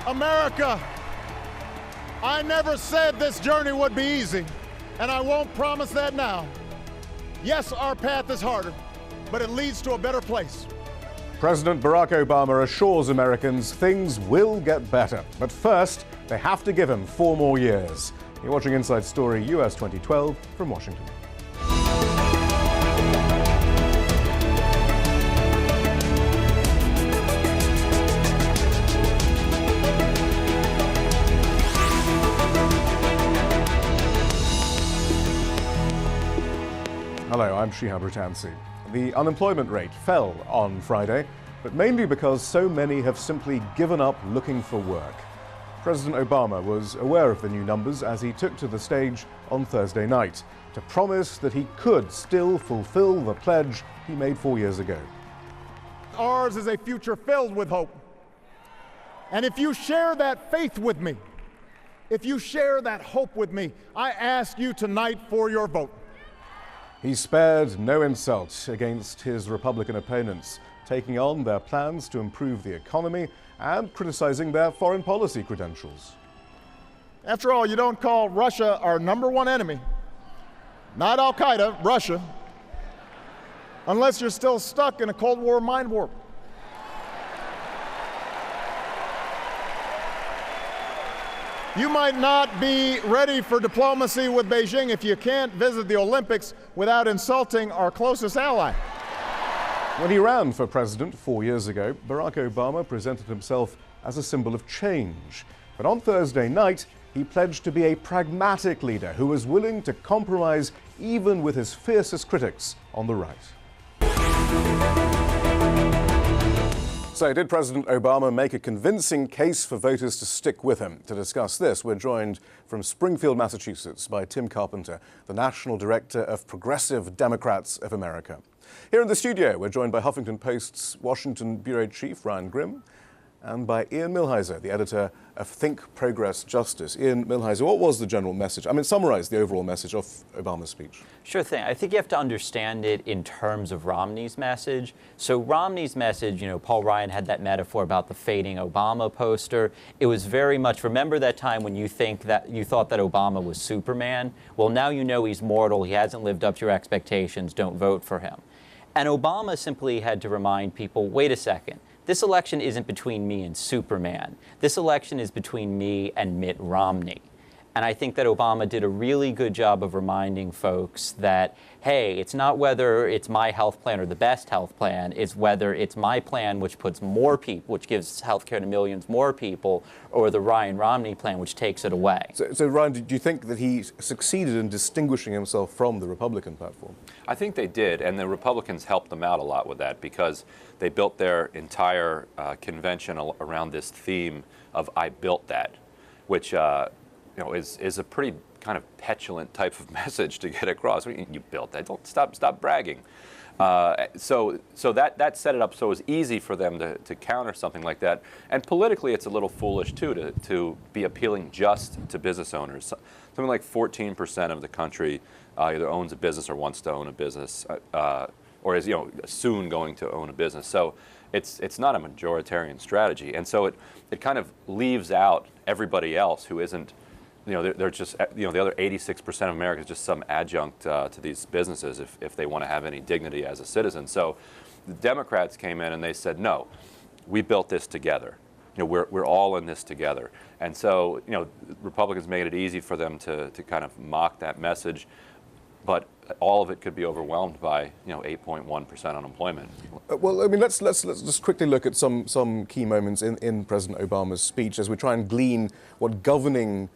America, I never said this journey would be easy, and I won't promise that now. Yes, our path is harder, but it leads to a better place. President Barack Obama assures Americans things will get better. But first, they have to give him 4 more years. You're watching Inside Story US 2012 from Washington. Hello, I'm Shihab Ratansi. The unemployment rate fell on Friday, but mainly because so many have simply given up looking for work. President Obama was aware of the new numbers as he took to the stage on Thursday night to promise that he could still fulfill the pledge he made 4 years ago. Ours is a future filled with hope. And if you share that faith with me, if you share that hope with me, I ask you tonight for your vote. He spared no insult against his Republican opponents, taking on their plans to improve the economy and criticizing their foreign policy credentials. After all, you don't call Russia our #1 enemy, not Al-Qaeda, Russia, unless you're still stuck in a Cold War mind warp. You might not be ready for diplomacy with Beijing if you can't visit the Olympics without insulting our closest ally. When he ran for president 4 years ago, Barack Obama presented himself as a symbol of change. But on Thursday night, he pledged to be a pragmatic leader who was willing to compromise even with his fiercest critics on the right. So, did President Obama make a convincing case for voters to stick with him? To discuss this, we're joined from Springfield, Massachusetts, by Tim Carpenter, the National Director of Progressive Democrats of America. Here in the studio, we're joined by Huffington Post's Washington bureau chief, Ryan Grimm, and by Ian Millhiser, the editor of Think Progress Justice. Ian Millhiser, what was the general message? I mean, summarize the overall message of Obama's speech. Sure thing. I think you have to understand it in terms of Romney's message. So Romney's message, Paul Ryan had that metaphor about the fading Obama poster. It was very much, remember that time when you thought that Obama was Superman? Well, now you know he's mortal. He hasn't lived up to your expectations. Don't vote for him. And Obama simply had to remind people, wait a second. This election isn't between me and Superman. This election is between me and Mitt Romney. And I think that Obama did a really good job of reminding folks that, hey, it's not whether it's my health plan or the best health plan, it's whether it's my plan which puts more people, which gives health care to millions more people, or the Ryan Romney plan which takes it away. So Ryan, do you think that he succeeded in distinguishing himself from the Republican platform? I think they did, and the Republicans helped them out a lot with that because they built their entire convention around this theme of "I built that," which is a pretty kind of petulant type of message to get across. You built that. Don't stop bragging. So that set it up so it was easy for them to counter something like that. And politically, it's a little foolish too to be appealing just to business owners. Something like 14% of the country either owns a business or wants to own a business, or is soon going to own a business. So it's not a majoritarian strategy, and so it kind of leaves out everybody else who isn't. They're just, the other 86% of America is just some adjunct to these businesses if they want to have any dignity as a citizen. So the Democrats came in and they said, no, we built this together. We're all in this together. And so, Republicans made it easy for them to kind of mock that message. But all of it could be overwhelmed by 8.1% unemployment. Well, I mean, let's just quickly look at some key moments in President Obama's speech as we try and glean what governing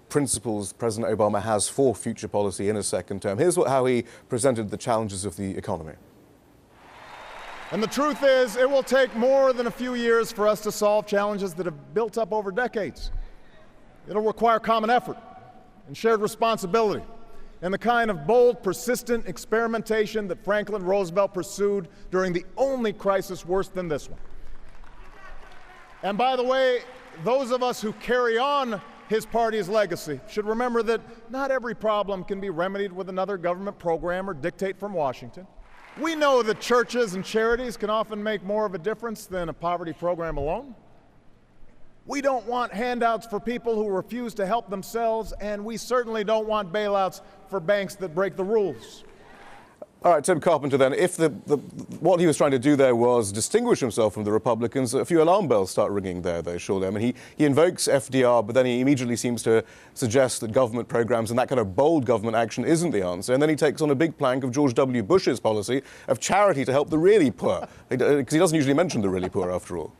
principles President Obama has for future policy in his second term. Here's how he presented the challenges of the economy. And the truth is, it will take more than a few years for us to solve challenges that have built up over decades. It'll require common effort and shared responsibility and the kind of bold, persistent experimentation that Franklin Roosevelt pursued during the only crisis worse than this one. And by the way, those of us who carry on his party's legacy should remember that not every problem can be remedied with another government program or dictate from Washington. We know that churches and charities can often make more of a difference than a poverty program alone. We don't want handouts for people who refuse to help themselves, and we certainly don't want bailouts for banks that break the rules. All right, Tim Carpenter, then, if what he was trying to do there was distinguish himself from the Republicans, a few alarm bells start ringing there, though, surely. I mean, he invokes FDR, but then he immediately seems to suggest that government programs and that kind of bold government action isn't the answer. And then he takes on a big plank of George W. Bush's policy of charity to help the really poor, because he doesn't usually mention the really poor, after all.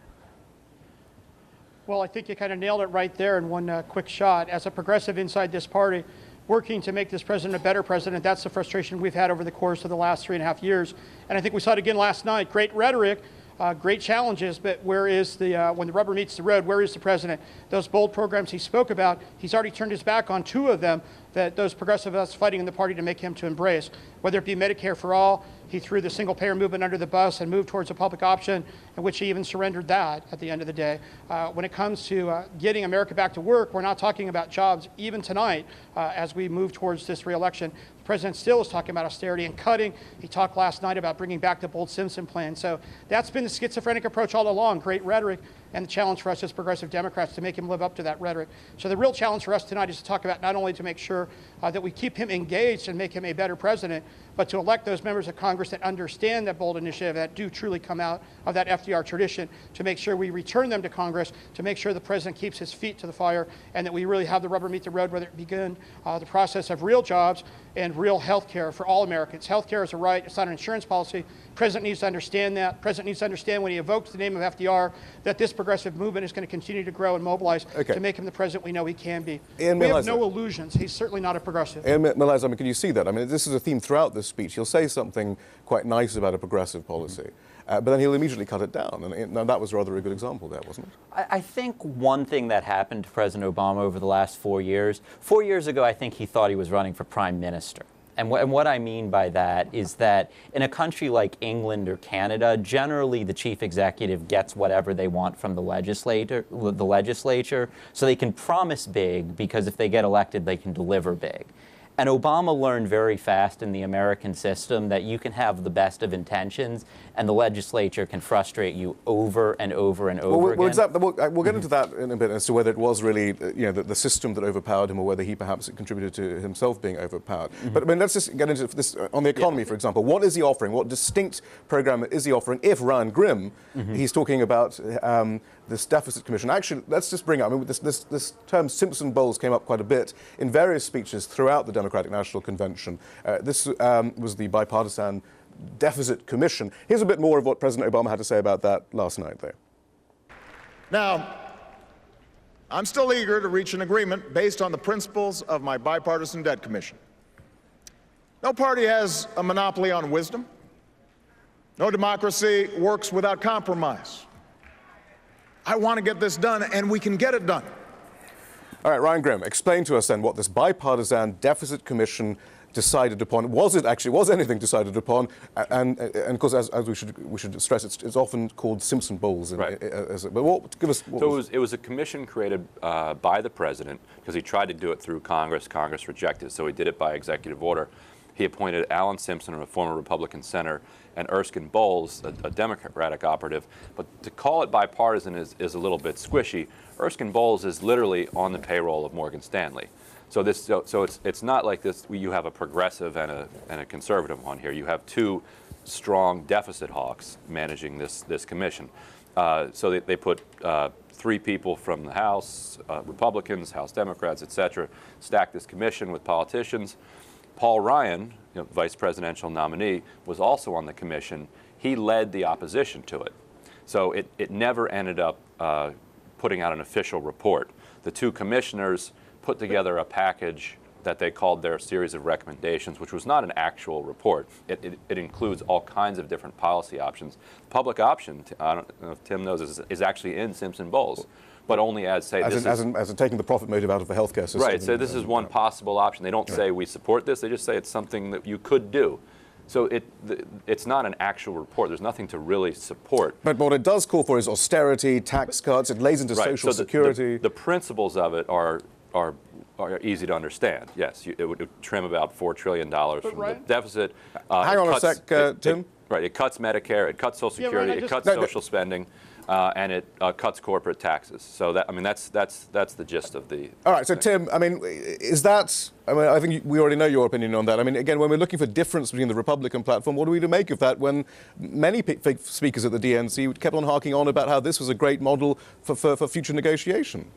Well, I think you kind of nailed it right there in one quick shot. As a progressive inside this party, working to make this president a better president, that's the frustration we've had over the course of the last 3.5 years. And I think we saw it again last night. Great rhetoric, great challenges, but where is when the rubber meets the road, where is the president? Those bold programs he spoke about, he's already turned his back on 2 of them that those progressives fighting in the party to make him to embrace. Whether it be Medicare for all, he threw the single-payer movement under the bus and moved towards a public option, in which he even surrendered that at the end of the day. When it comes to getting America back to work, we're not talking about jobs even tonight as we move towards this re-election. The president still is talking about austerity and cutting. He talked last night about bringing back the bold Simpson plan. So that's been the schizophrenic approach all along, great rhetoric, and the challenge for us as progressive Democrats to make him live up to that rhetoric. So the real challenge for us tonight is to talk about not only to make sure that we keep him engaged and make him a better president, but to elect those members of Congress that understand that bold initiative, that do truly come out of that FDR tradition, to make sure we return them to Congress, to make sure the president keeps his feet to the fire, and that we really have the rubber meet the road, whether it begin the process of real jobs and real health care for all Americans. Health care is a right. It's not an insurance policy. The president needs to understand that. The president needs to understand when he evokes the name of FDR that this progressive movement is going to continue to grow and mobilize to make him the president we know he can be. We have no illusions. He's certainly not a progressive. Millhiser, I mean, can you see that? I mean, this is a theme throughout this speech. He'll say something quite nice about a progressive policy, but then he'll immediately cut it down. And that was rather a good example there, wasn't it? I think one thing that happened to President Obama over the last 4 years, 4 years ago, I think he thought he was running for prime minister. And what I mean by that is that in a country like England or Canada, generally the chief executive gets whatever they want from the legislature, so they can promise big because if they get elected, they can deliver big. And Obama learned very fast in the American system that you can have the best of intentions and the legislature can frustrate you over and over and over again. We'll get into that in a bit as to whether it was really the system that overpowered him or whether he perhaps contributed to himself being overpowered. But I mean, let's just get into this on the economy, for example. What is he offering? What distinct program is he offering? If Ryan Grimm, he's talking about this deficit commission. Actually, let's just bring up, I mean, this term Simpson Bowles came up quite a bit in various speeches throughout the Democratic National Convention. This was the bipartisan deficit commission. Here's a bit more of what President Obama had to say about that last night there. Now, I'm still eager to reach an agreement based on the principles of my bipartisan debt commission. No party has a monopoly on wisdom. No democracy works without compromise. I want to get this done, and we can get it done. All right, Ryan Grimm, explain to us then what this bipartisan deficit commission decided upon. Was anything decided upon? And of course, as we should stress, it's often called Simpson Bowles. Right. But give us. It was a commission created by the president because he tried to do it through Congress. Congress rejected, so he did it by executive order. He appointed Alan Simpson, a former Republican senator, and Erskine Bowles, a Democratic operative. But to call it bipartisan is a little bit squishy. Erskine Bowles is literally on the payroll of Morgan Stanley. So it's not like this. You have a progressive and a conservative on here. You have two strong deficit hawks managing this commission. So they put 3 people from the House, Republicans, House Democrats, etc., stacked this commission with politicians. Paul Ryan, vice presidential nominee, was also on the commission. He led the opposition to it. So it never ended up putting out an official report. The 2 commissioners put together a package that they called their series of recommendations, which was not an actual report. It includes all kinds of different policy options. Public option, I don't know if Tim knows, is actually in Simpson Bowles, but only as, say, as in taking the profit motive out of the healthcare system. Right, so this is one possible option. They don't say we support this, they just say it's something that you could do. So it's not an actual report. There's nothing to really support. But what it does call for is austerity, tax cuts, it lays into social security. The principles of it are easy to understand. Yes, it would trim about $4 trillion from the deficit. Hang on a sec, Tim. It cuts Medicare, it cuts Social Security, it cuts social spending. and it cuts corporate taxes. So that, I mean, that's the gist of the. All right. So Tim, I mean, is that? I mean, I think we already know your opinion on that. I mean, again, when we're looking for difference between the Republican platform, what are we to make of that? When many speakers at the DNC kept on harking on about how this was a great model for future negotiation.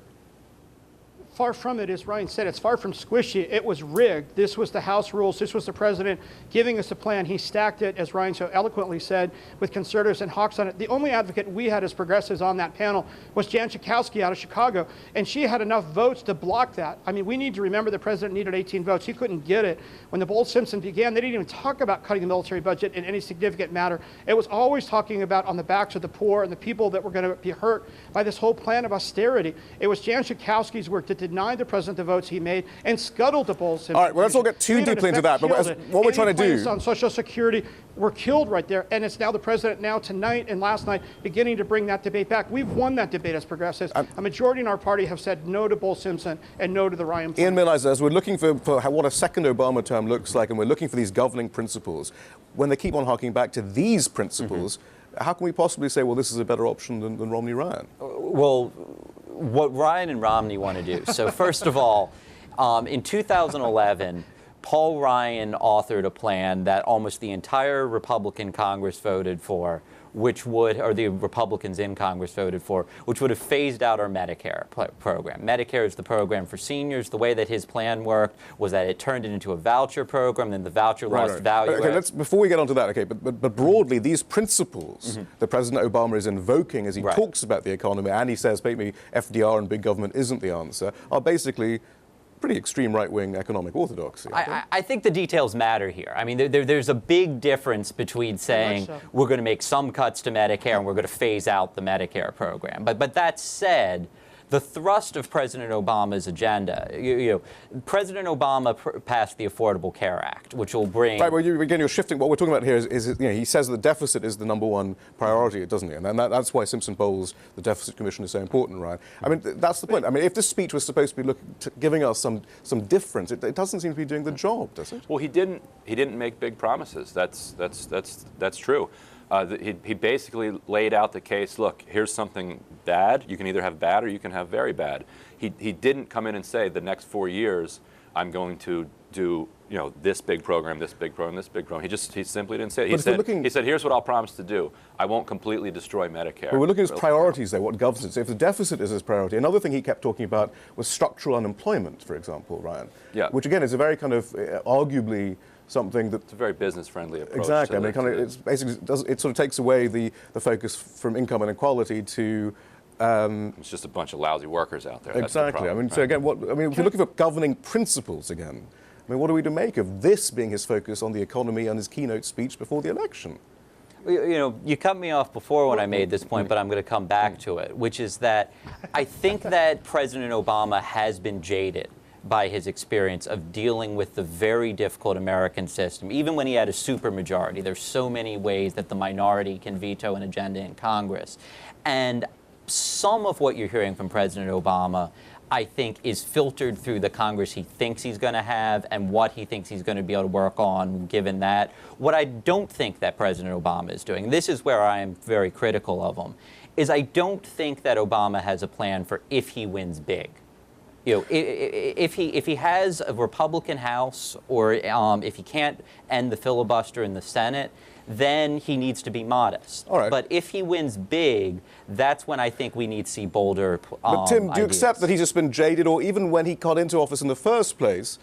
Far from it, as Ryan said, it's far from squishy. It was rigged. This was the House rules. This was the president giving us a plan. He stacked it, as Ryan so eloquently said, with conservatives and hawks on it. The only advocate we had as progressives on that panel was Jan Schakowsky out of Chicago, and she had enough votes to block that. I mean, we need to remember the president needed 18 votes. He couldn't get it. When the Bowles-Simpson began, they didn't even talk about cutting the military budget in any significant matter. It was always talking about on the backs of the poor and the people that were going to be hurt by this whole plan of austerity. It was Jan Schakowsky's work that denied the president the votes he made and scuttled the Bowles-Simpson. All right, well, let's not get too deeply into that. But what we're trying to do on Social Security were killed right there, and it's now the president now tonight and last night beginning to bring that debate back. We've won that debate as progressives. A majority in our party have said no to Bowles-Simpson and no to the Ryan plan. Ian Millhiser, as we're looking for what a second Obama term looks like, and we're looking for these governing principles, when they keep on harking back to these principles, how can we possibly say, well, this is a better option than Romney-Ryan? Well, what Ryan and Romney want to do. So first of all, in 2011, Paul Ryan authored a plan that almost the entire Republican Congress voted for, which would, or the Republicans in Congress voted for, which would have phased out our Medicare program. Medicare is the program for seniors. The way that his plan worked was that it turned it into a voucher program, then the voucher lost value. Okay, before we get onto that, okay, but broadly, these principles that President Obama is invoking as he talks about the economy, and he says maybe FDR and big government isn't the answer, are basically pretty extreme right-wing economic orthodoxy. I think the details matter here. I mean, there's a big difference between saying we're going to make some cuts to Medicare and we're going to phase out the Medicare program. But that said, the thrust of President Obama's agenda, President Obama passed the Affordable Care Act, which will bring... Right, well, you're shifting. What we're talking about here is he says the deficit is the #1 priority, doesn't he? And that's why Simpson-Bowles, the Deficit Commission, is so important, right? I mean, that's the point. I mean, if this speech was supposed to be giving us some difference, it doesn't seem to be doing the job, does it? Well, he didn't make big promises. That's true. He basically laid out the case, look, here's something bad. You can either have bad or you can have very bad. He didn't come in and say the next 4 years I'm going to do this big program, this big program, this big program. He simply didn't say it. He said, here's what I'll promise to do. I won't completely destroy Medicare. But we're looking at his priorities there, what governs it. So if the deficit is his priority, another thing he kept talking about was structural unemployment, for example, Ryan. Yeah. Which again is a very kind of arguably something that... It's a very business-friendly approach. Exactly. I mean, it's basically, it sort of takes away the focus from income inequality to... it's just a bunch of lousy workers out there. Exactly. I mean, so again, if you're looking for governing principles again, I mean, what are we to make of this being his focus on the economy and his keynote speech before the election? You cut me off before when I made this point, but I'm going to come back to it, which is that I think that President Obama has been jaded by his experience of dealing with the very difficult American system. Even when he had a supermajority, there's so many ways that the minority can veto an agenda in Congress. And some of what you're hearing from President Obama, I think, is filtered through the Congress he thinks he's going to have and what he thinks he's going to be able to work on given that. What I don't think that President Obama is doing, this is where I am very critical of him, is I don't think that Obama has a plan for if he wins big. If he has a Republican House or if he can't end the filibuster in the Senate, then he needs to be modest. All right. But if he wins big, that's when I think we need to see bolder But Tim, do you accept that he's just been jaded, or even when he got into office in the first place,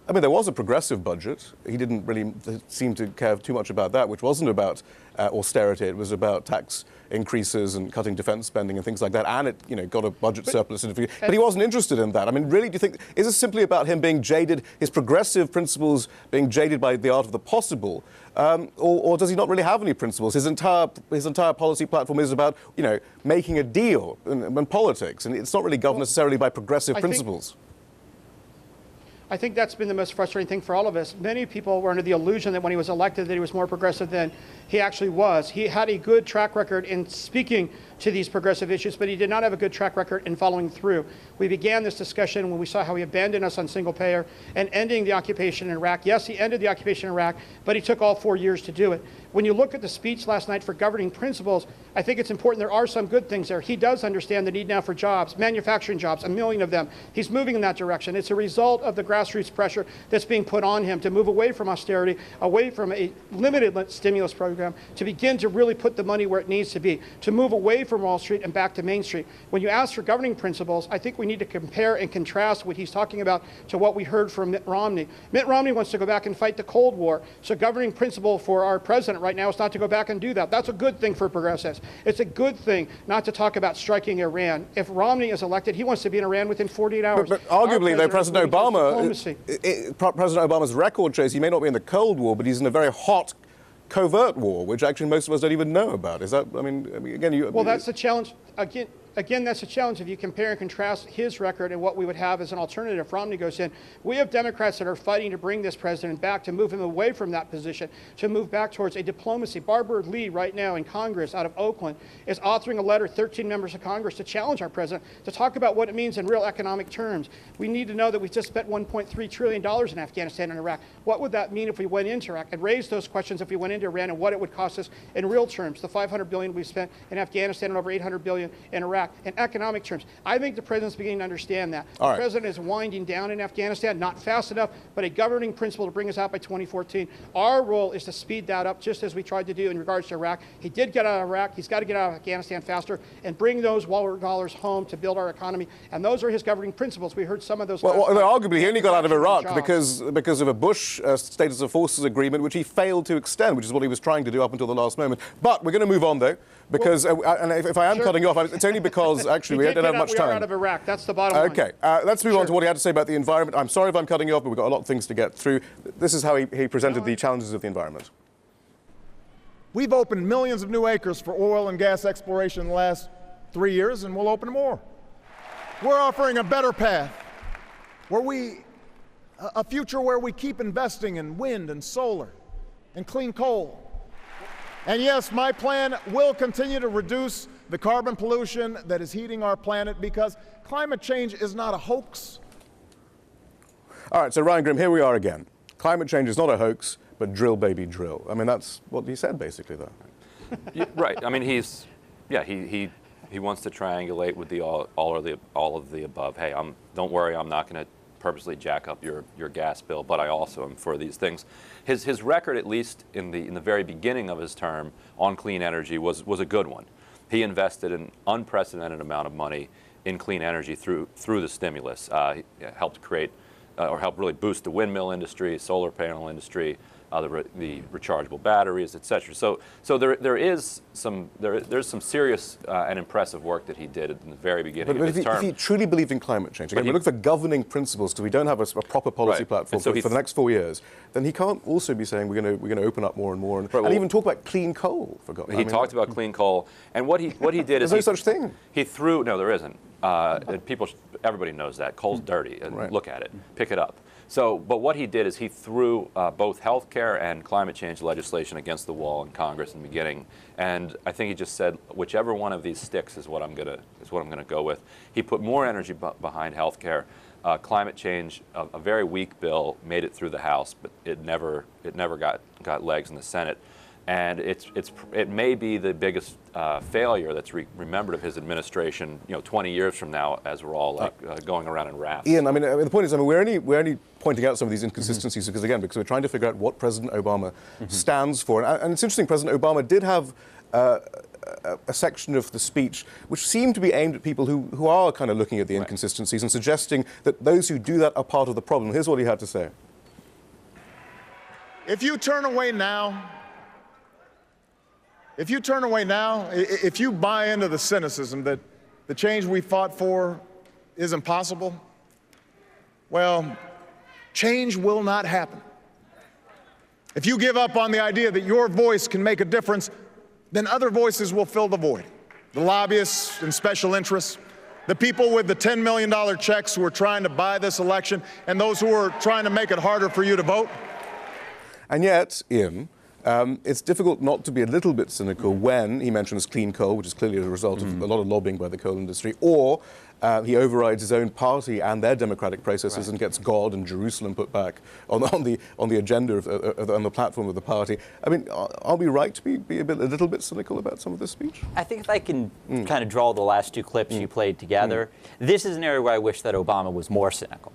I mean, there was a progressive budget. He didn't really seem to care too much about that, which wasn't about austerity. It was about tax increases and cutting defense spending and things like that. And it, got a budget surplus. But he wasn't interested in that. I mean, really, do you think, is it simply about him being jaded, his progressive principles being jaded by the art of the possible? Or does he not really have any principles? His entire policy platform is about, making a deal in politics. And it's not really governed necessarily by progressive principles. I think that's been the most frustrating thing for all of us. Many people were under the illusion that when he was elected that he was more progressive than he actually was. He had a good track record in speaking to these progressive issues, but he did not have a good track record in following through. We began this discussion when we saw how he abandoned us on single payer and ending the occupation in Iraq. Yes, he ended the occupation in Iraq, but he took all 4 years to do it. When you look at the speech last night for governing principles, I think it's important. There are some good things there. He does understand the need now for jobs, manufacturing jobs, 1 million of them. He's moving in that direction. It's a result of the grassroots pressure that's being put on him to move away from austerity, away from a limited stimulus program, to begin to really put the money where it needs to be, to move away from Wall Street and back to Main Street. When you ask for governing principles, I think we need to compare and contrast what he's talking about to what we heard from Mitt Romney. Mitt Romney wants to go back and fight the Cold War. So governing principle for our president right now is not to go back and do that. That's a good thing for progressives. It's a good thing not to talk about striking Iran. If Romney is elected, he wants to be in Iran within 48 hours. But arguably, though, President Obama's record shows he may not be in the Cold War, but he's in a very hot, covert war, which actually most of us don't even know about. Is that, I mean again, you... Well, that's the challenge. Again, that's a challenge if you compare and contrast his record and what we would have as an alternative if Romney goes in. We have Democrats that are fighting to bring this president back, to move him away from that position, to move back towards a diplomacy. Barbara Lee right now in Congress out of Oakland is authoring a letter, 13 members of Congress, to challenge our president, to talk about what it means in real economic terms. We need to know that we just spent $1.3 trillion in Afghanistan and Iraq. What would that mean if we went into Iraq? And raise those questions if we went into Iran and what it would cost us in real terms. The $500 billion we spent in Afghanistan and over $800 billion in Iraq. In economic terms, I think the president's beginning to understand that. The president is winding down in Afghanistan, not fast enough, but a governing principle to bring us out by 2014. Our role is to speed that up, just as we tried to do in regards to Iraq. He did get out of Iraq. He's got to get out of Afghanistan faster and bring those war dollars home to build our economy. And those are his governing principles. We heard some of those. Well, arguably, he only got out of Iraq because of a Bush status of forces agreement, which he failed to extend, which is what he was trying to do up until the last moment. But we're going to move on, though, because and if I am cutting you off, it's only because actually we don't have much time. We are out of Iraq. That's the bottom line. Okay, let's move on to what he had to say about the environment. I'm sorry if I'm cutting you off, but we've got a lot of things to get through. This is how he presented the challenges of the environment. We've opened millions of new acres for oil and gas exploration in the last 3 years, and we'll open more. We're offering a better path, a future where we keep investing in wind and solar and clean coal. And yes, my plan will continue to reduce the carbon pollution that is heating our planet, because climate change is not a hoax. All right, so Ryan Grim, here we are again. Climate change is not a hoax, but drill, baby, drill. I mean, that's what he said, basically, though. Yeah, right. I mean, he wants to triangulate with all of the above. Hey, don't worry, I'm not going to purposely jack up your gas bill, but I also am for these things. His record, at least in the very beginning of his term on clean energy, was a good one. He invested an unprecedented amount of money in clean energy through the stimulus. He helped create or helped really boost the windmill industry, solar panel industry, the rechargeable batteries, et cetera. So there's some serious and impressive work that he did at the very beginning of his term. If he truly believed in climate change, again, we look for governing principles because we don't have a proper policy platform for the next 4 years, then he can't also be saying we're going to open up more and more and even talk about clean coal. He talked about clean coal, and what he did is there's no such thing. He threw there isn't. Everybody knows that coal's dirty. Look at it, pick it up. But what he did is he threw both health care and climate change legislation against the wall in Congress in the beginning, and I think he just said whichever one of these sticks is what I'm gonna go with. He put more energy behind health care. Climate change, a very weak bill, made it through the House, but it never got legs in the Senate. And it may be the biggest failure that's remembered of his administration, 20 years from now, as we're all going around in rafts. Ian, the point is, we're only pointing out some of these inconsistencies because we're trying to figure out what President Obama stands for. And it's interesting, President Obama did have a section of the speech which seemed to be aimed at people who are kind of looking at the inconsistencies and suggesting that those who do that are part of the problem. Here's what he had to say. If you turn away now, if you buy into the cynicism that the change we fought for is impossible, well, change will not happen. If you give up on the idea that your voice can make a difference, then other voices will fill the void. The lobbyists and special interests, the people with the $10 million checks who are trying to buy this election, and those who are trying to make it harder for you to vote. And yet, Ian, It's difficult not to be a little bit cynical when he mentions clean coal, which is clearly a result of a lot of lobbying by the coal industry, or he overrides his own party and their democratic processes and gets God and Jerusalem put back on the agenda on the platform of the party. I mean, are we right to be a little bit cynical about some of this speech? I think if I can kind of draw the last two clips you played together, this is an area where I wish that Obama was more cynical.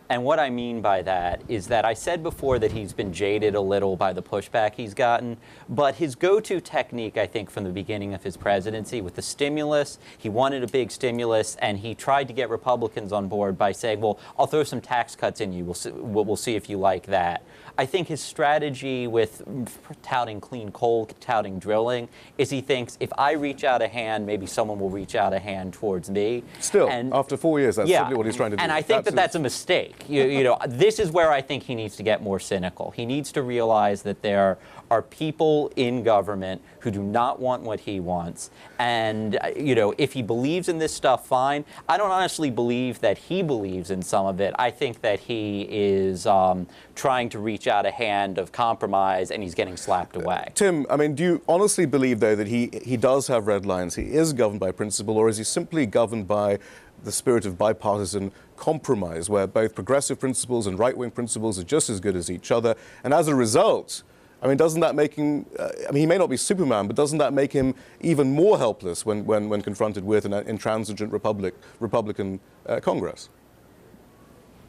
And what I mean by that is that I said before that he's been jaded a little by the pushback he's gotten, but his go-to technique, I think, from the beginning of his presidency with the stimulus, he wanted a big stimulus, and he tried to get Republicans on board by saying, well, I'll throw some tax cuts in you. We'll see if you like that. I think his strategy with touting clean coal, touting drilling, is he thinks if I reach out a hand, maybe someone will reach out a hand towards me. Still, after 4 years, that's simply what he's trying to do. And I think that's a mistake. You know, this is where I think he needs to get more cynical. He needs to realize that there are people in government who do not want what he wants. And, you know, if he believes in this stuff, fine. I don't honestly believe that he believes in some of it. I think that he is trying to reach out a hand of compromise, and he's getting slapped away. Tim, I mean, do you honestly believe, though, that he does have red lines? He is governed by principle, or is he simply governed by the spirit of bipartisan compromise, where both progressive principles and right-wing principles are just as good as each other? And as a result, I mean, doesn't that make him, I mean, he may not be Superman, but doesn't that make him even more helpless when confronted with an intransigent Republican Congress?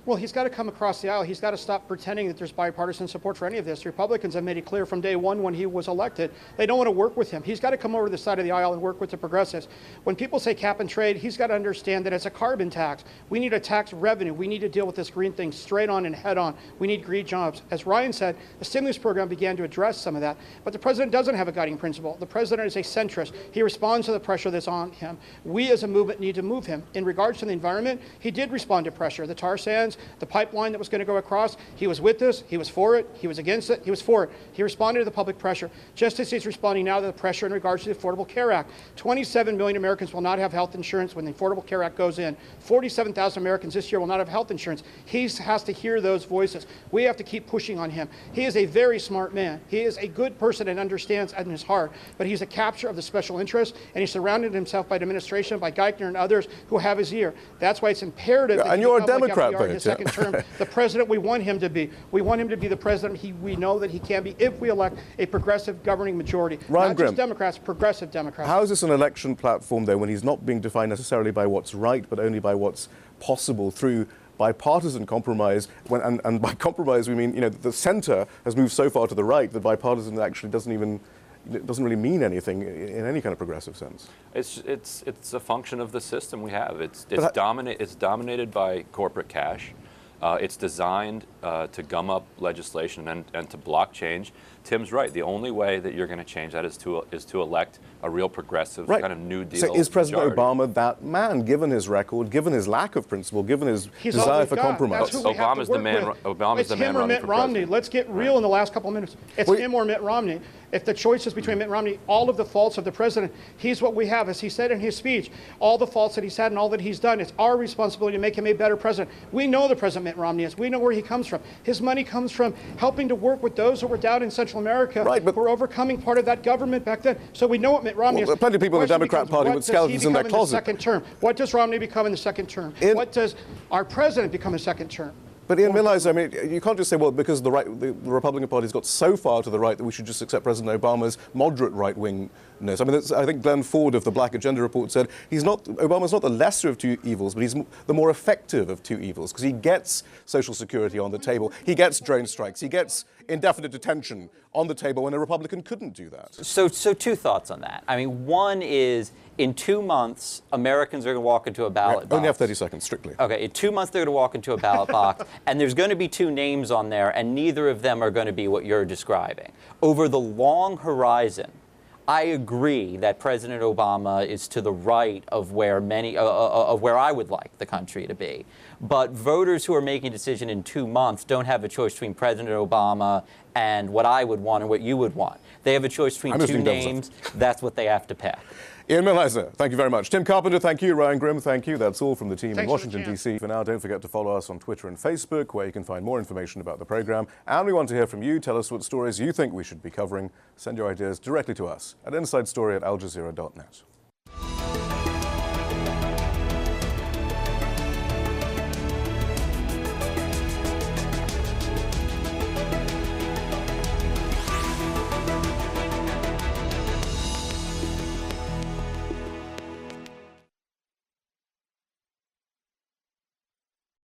Well, he's got to come across the aisle. He's got to stop pretending that there's bipartisan support for any of this. The Republicans have made it clear from day one when he was elected, they don't want to work with him. He's got to come over to the side of the aisle and work with the progressives. When people say cap and trade, he's got to understand that it's a carbon tax. We need a tax revenue. We need to deal with this green thing straight on and head on. We need green jobs. As Ryan said, the stimulus program began to address some of that. But the president doesn't have a guiding principle. The president is a centrist. He responds to the pressure that's on him. We as a movement need to move him. In regards to the environment, he did respond to pressure. The tar sands, the pipeline that was going to go across, he was with this, he was for it, he was against it, he was for it. He responded to the public pressure, just as he's responding now to the pressure in regards to the Affordable Care Act. 27 million Americans will not have health insurance when the Affordable Care Act goes in. 47,000 Americans this year will not have health insurance. He has to hear those voices. We have to keep pushing on him. He is a very smart man. He is a good person and understands in his heart, but he's a capture of the special interests, and he's surrounded himself by the administration, by Geithner and others who have his ear. That's why it's imperative that and he you're a become like Democrat, FDR in his second term, the president we want him to be. We want him to be the president we know that he can be if we elect a progressive governing majority. Ryan Not Grimm, just Democrats, progressive Democrats. How is this an election platform, though, when he's not being defined necessarily by what's right, but only by what's possible through bipartisan compromise? And by compromise, we mean, you know, the center has moved so far to the right that bipartisan actually doesn't really mean anything in any kind of progressive sense. It's a function of the system we have. It's dominated by corporate cash. It's designed to gum up legislation and to block change. Tim's right. The only way that you're going to change that is to elect a real progressive kind of New Deal. So is President majority. Obama that man, given his record, given his lack of principle, given his desire for compromise? Obama's the man. Obama's the man him or running Mitt for Romney. president. Let's get real in the last couple of minutes. It's him or Mitt Romney. If the choice is between Mitt Romney, all of the faults of the president, he's what we have. As he said in his speech, all the faults that he's had and all that he's done, it's our responsibility to make him a better president. We know the president Mitt Romney is. We know where he comes from. His money comes from helping to work with those who were down in Central America, who were overcoming part of that government back then. So we know what Mitt Romney is. Plenty of people in the Democrat Party with skeletons in their closet. Second term? What does Romney become in the second term? What does our president become in the second term? But Ian Millhiser, I mean, you can't just say, well, because the Republican Party's got so far to the right that we should just accept President Obama's moderate right-wingness. I mean, I think Glenn Ford of the Black Agenda report said Obama's not the lesser of two evils, but he's the more effective of two evils, because he gets Social Security on the table, he gets drone strikes, he gets indefinite detention on the table when a Republican couldn't do that. So two thoughts on that. I mean, one is, in 2 months, Americans are going to walk into a ballot box. Only have 30 seconds, strictly. Okay, in 2 months they're going to walk into a ballot box, and there's going to be two names on there, and neither of them are going to be what you're describing. Over the long horizon, I agree that President Obama is to the right of where where I would like the country to be. But voters who are making a decision in 2 months don't have a choice between President Obama and what I would want and what you would want. They have a choice between two names. That's what they have to pick. Ian Millhiser, thank you very much. Tim Carpenter, thank you. Ryan Grimm, thank you. That's all from the team in Thanks for the Washington, chance. D.C. For now, don't forget to follow us on Twitter and Facebook, where you can find more information about the program. And we want to hear from you. Tell us what stories you think we should be covering. Send your ideas directly to us at insidestory@aljazeera.net.